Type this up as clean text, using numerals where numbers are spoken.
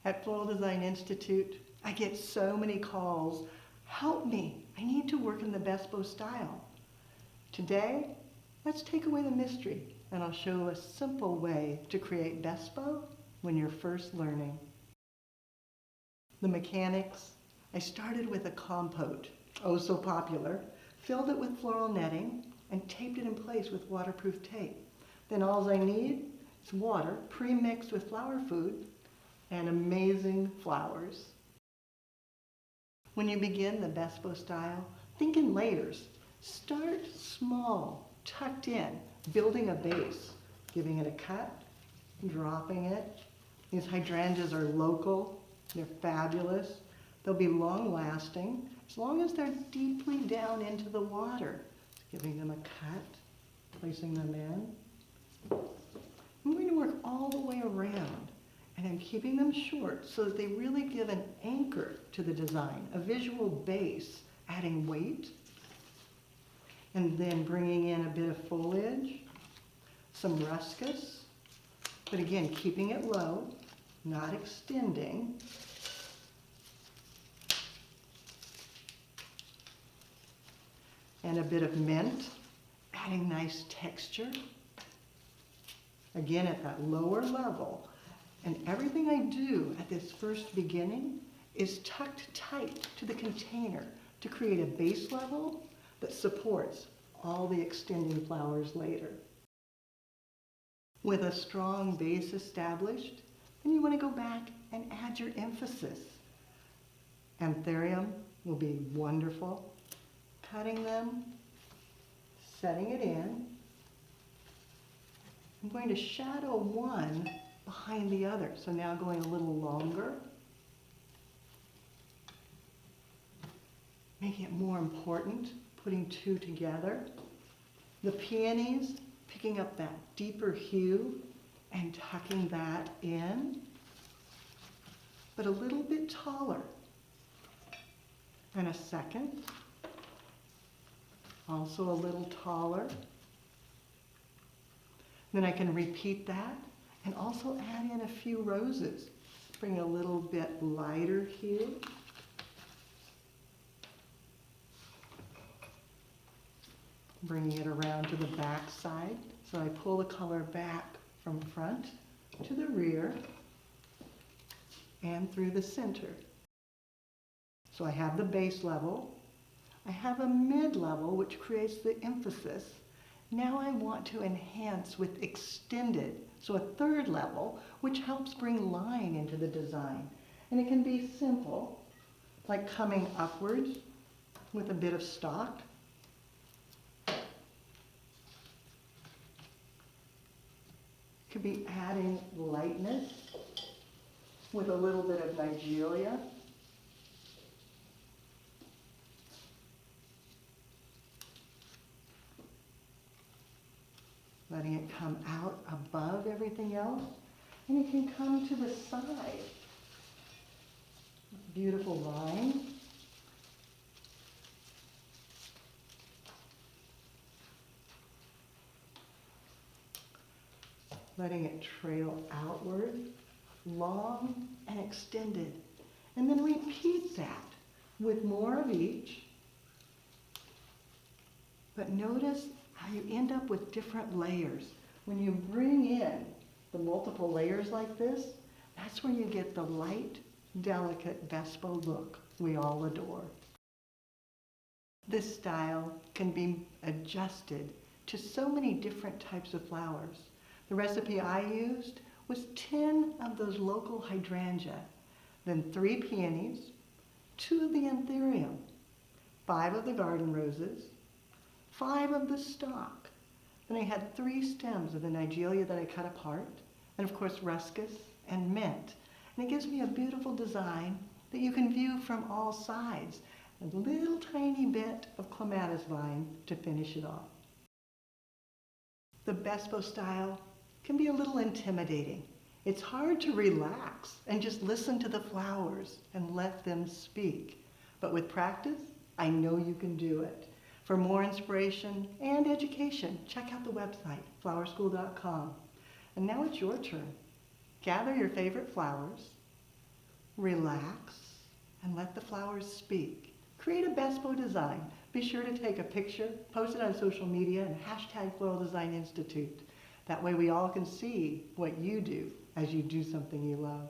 At Floral Design Institute, I get so many calls. Help me, I need to work in the Bespoke style. Today, let's take away the mystery and I'll show a simple way to create Bespoke when you're first learning. The mechanics, I started with a compote, oh so popular, filled it with floral netting and taped it in place with waterproof tape. Then all I need is water pre-mixed with flower food and amazing flowers. When you begin the Bespoke style, think in layers. Start small, tucked in, building a base, giving it a cut, dropping it. These hydrangeas are local, they're fabulous. They'll be long lasting as long as they're deeply down into the water. Giving them a cut, placing them in. I'm going to work all the way around. And I'm keeping them short so that they really give an anchor to the design, a visual base, adding weight, and then bringing in a bit of foliage, some ruscus, but again, keeping it low, not extending. And a bit of mint, adding nice texture. Again, at that lower level. And everything I do at this first beginning is tucked tight to the container to create a base level that supports all the extending flowers later. With a strong base established, then you want to go back and add your emphasis. Anthurium will be wonderful. Cutting them, setting it in. I'm going to shadow one behind the other. So now going a little longer. Making it more important, putting two together. The peonies, picking up that deeper hue and tucking that in, but a little bit taller. And a second, also a little taller. Then I can repeat that. And also add in a few roses. Bring a little bit lighter hue. Bringing it around to the back side. So I pull the color back from front to the rear and through the center. So I have the base level. I have a mid-level, which creates the emphasis. Now I want to enhance with extended, so a third level, which helps bring line into the design. And it can be simple, like coming upwards with a bit of stalk. Could be adding lightness with a little bit of Nigeria. Letting it come out above everything else. And it can come to the side. Beautiful line. Letting it trail outward, long and extended. And then repeat that with more of each. But notice how you end up with different layers. When you bring in the multiple layers like this, that's where you get the light, delicate Bespoke look we all adore. This style can be adjusted to so many different types of flowers. The recipe I used was 10 of those local hydrangea, then 3 peonies, 2 of the anthurium, 5 of the garden roses, 5 of the stalk. Then I had 3 stems of the Nigeria that I cut apart, and of course ruscus and mint. And it gives me a beautiful design that you can view from all sides. A little tiny bit of clematis vine to finish it off. The Bespoke style can be a little intimidating. It's hard to relax and just listen to the flowers and let them speak. But with practice, I know you can do it. For more inspiration and education, check out the website, flowerschool.com. And now it's your turn. Gather your favorite flowers, relax, and let the flowers speak. Create a Bespoke design. Be sure to take a picture, post it on social media, and hashtag Floral Design Institute. That way we all can see what you do as you do something you love.